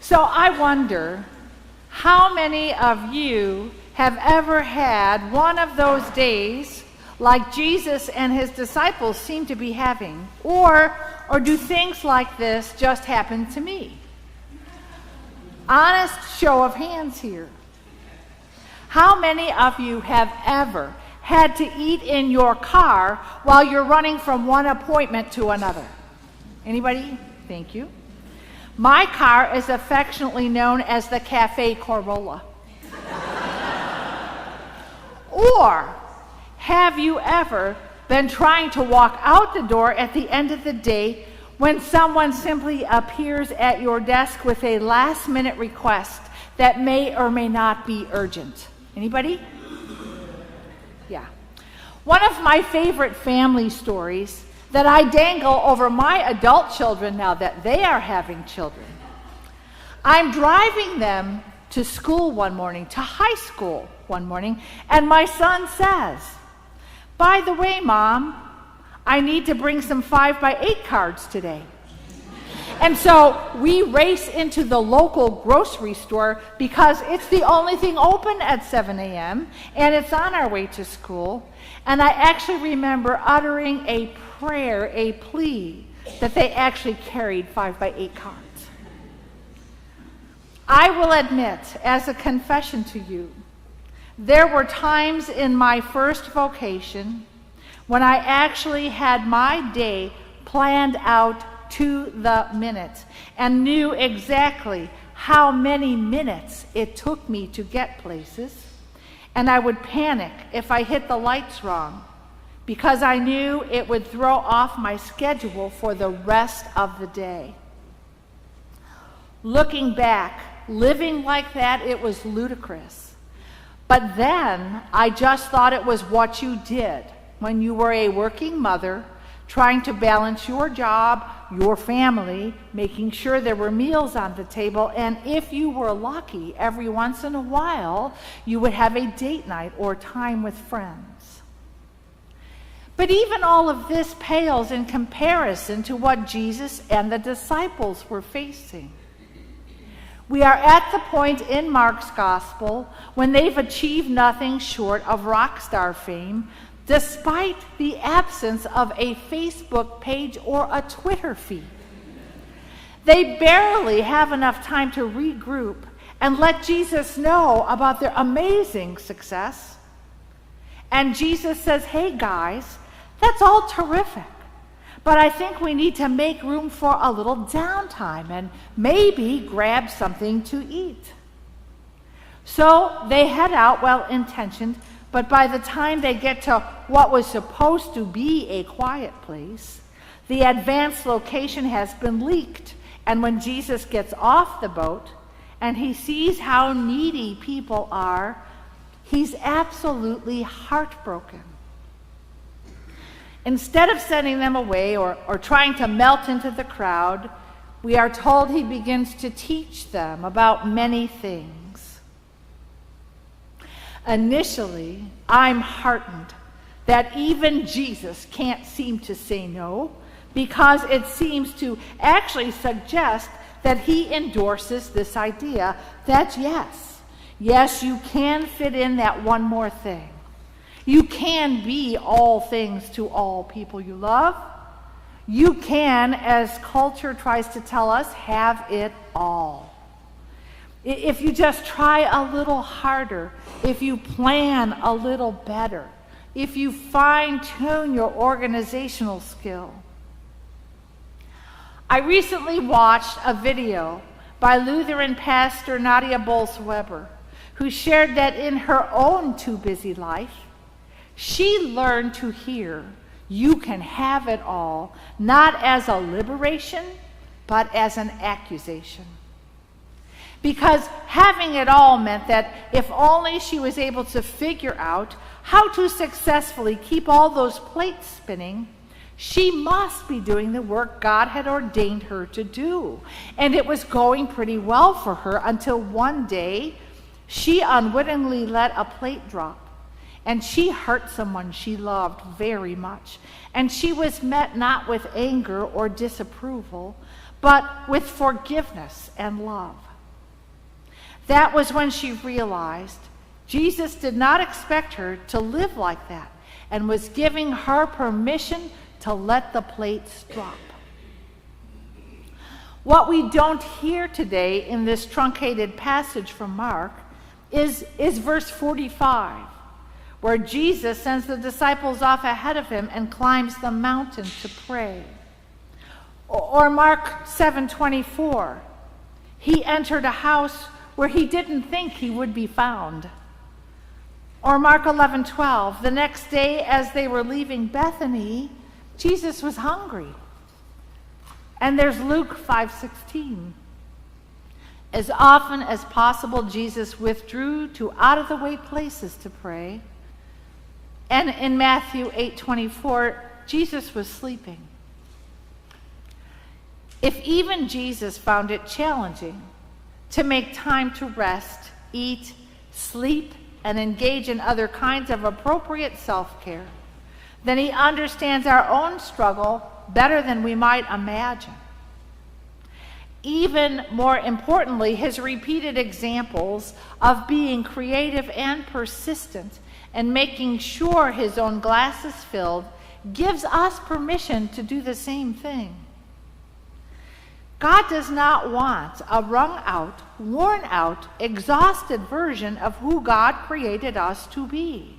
So I wonder, how many of you have ever had one of those days like Jesus and his disciples seem to be having? Or do things like this just happen to me? Honest show of hands here. How many of you have ever had to eat in your car while you're running from one appointment to another? Anybody? Thank you. My car is affectionately known as the Cafe Corolla. Or have you ever been trying to walk out the door at the end of the day when someone simply appears at your desk with a last-minute request that may or may not be urgent? Anybody? Yeah. One of my favorite family stories that I dangle over my adult children now that they are having children. I'm driving them to school one morning, to high school one morning, and my son says, "By the way, Mom, I need to bring some 5x8 cards today." And so we race into the local grocery store because it's the only thing open at 7 a.m. and it's on our way to school. And I actually remember uttering a prayer, a plea, that they actually carried 5x8 cards. I will admit, as a confession to you, there were times in my first vocation when I actually had my day planned out to the minute and knew exactly how many minutes it took me to get places. And I would panic if I hit the lights wrong because I knew it would throw off my schedule for the rest of the day. Looking back, living like that, it was ludicrous. But then I just thought it was what you did when you were a working mother trying to balance your job, your family, making sure there were meals on the table, and if you were lucky, every once in a while, you would have a date night or time with friends. But even all of this pales in comparison to what Jesus and the disciples were facing. We are at the point in Mark's gospel when they've achieved nothing short of rock star fame, despite the absence of a Facebook page or a Twitter feed. They barely have enough time to regroup and let Jesus know about their amazing success. And Jesus says, "Hey guys, that's all terrific, but I think we need to make room for a little downtime and maybe grab something to eat." So they head out, well-intentioned, but by the time they get to what was supposed to be a quiet place, the advanced location has been leaked. And when Jesus gets off the boat and he sees how needy people are, he's absolutely heartbroken. Instead of sending them away or trying to melt into the crowd, we are told he begins to teach them about many things. Initially, I'm heartened that even Jesus can't seem to say no, because it seems to actually suggest that he endorses this idea that yes, you can fit in that one more thing. You can be all things to all people you love. You can, as culture tries to tell us, have it all. If you just try a little harder, if you plan a little better, if you fine-tune your organizational skill. I recently watched a video by Lutheran pastor Nadia Bolz-Weber, who shared that in her own too busy life, she learned to hear, "You can have it all," not as a liberation, but as an accusation. Because having it all meant that if only she was able to figure out how to successfully keep all those plates spinning, she must be doing the work God had ordained her to do. And it was going pretty well for her until one day she unwittingly let a plate drop. And she hurt someone she loved very much. And she was met not with anger or disapproval, but with forgiveness and love. That was when she realized Jesus did not expect her to live like that and was giving her permission to let the plates drop. What we don't hear today in this truncated passage from Mark is verse 45, where Jesus sends the disciples off ahead of him and climbs the mountain to pray. Or Mark 7:24, he entered a house where he didn't think he would be found. Or Mark 11:12, the next day as they were leaving Bethany, Jesus was hungry. And there's Luke 5:16. As often as possible, Jesus withdrew to out-of-the-way places to pray. And in Matthew 8:24, Jesus was sleeping. If even Jesus found it challenging to make time to rest, eat, sleep, and engage in other kinds of appropriate self-care, then he understands our own struggle better than we might imagine. Even more importantly, his repeated examples of being creative and persistent and making sure his own glass is filled gives us permission to do the same thing. God does not want a wrung out, worn out, exhausted version of who God created us to be.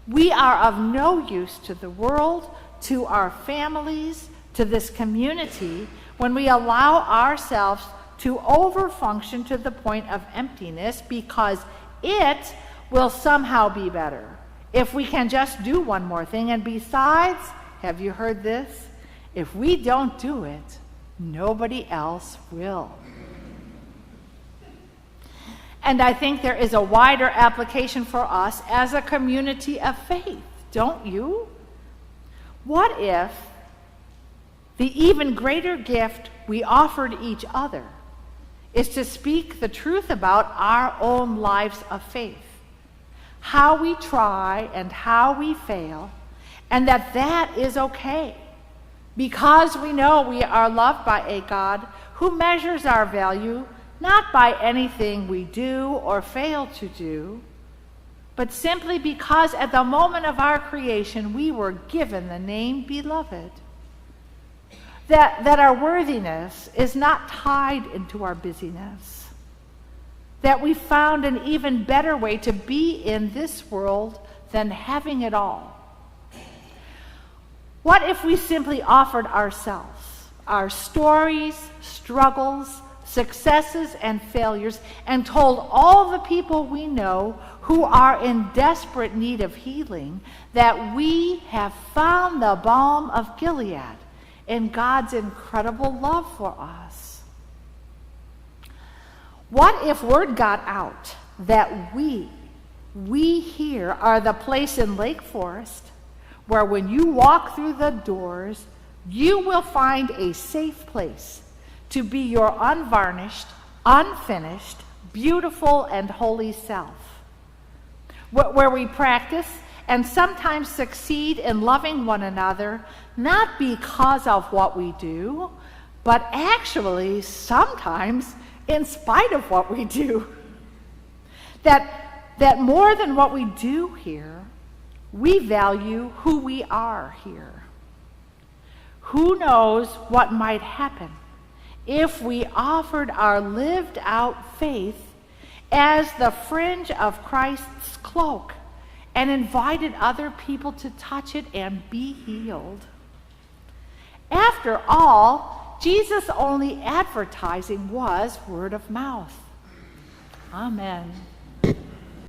We are of no use to the world, to our families, to this community, when we allow ourselves to overfunction to the point of emptiness because it will somehow be better if we can just do one more thing. And besides, have you heard this? If we don't do it, nobody else will. And I think there is a wider application for us as a community of faith, don't you? What if the even greater gift we offered each other is to speak the truth about our own lives of faith, how we try and how we fail, and that is okay, because we know we are loved by a God who measures our value not by anything we do or fail to do, but simply because at the moment of our creation we were given the name beloved. That our worthiness is not tied into our busyness. That we found an even better way to be in this world than having it all. What if we simply offered ourselves, our stories, struggles, successes, and failures, and told all the people we know who are in desperate need of healing that we have found the balm of Gilead in God's incredible love for us? What if word got out that we here are the place in Lake Forest where when you walk through the doors, you will find a safe place to be your unvarnished, unfinished, beautiful, and holy self, where we practice and sometimes succeed in loving one another, not because of what we do, but actually sometimes in spite of what we do. That more than what we do here, we value who we are here. Who knows what might happen if we offered our lived out faith as the fringe of Christ's cloak and invited other people to touch it and be healed? After all, Jesus' only advertising was word of mouth. Amen.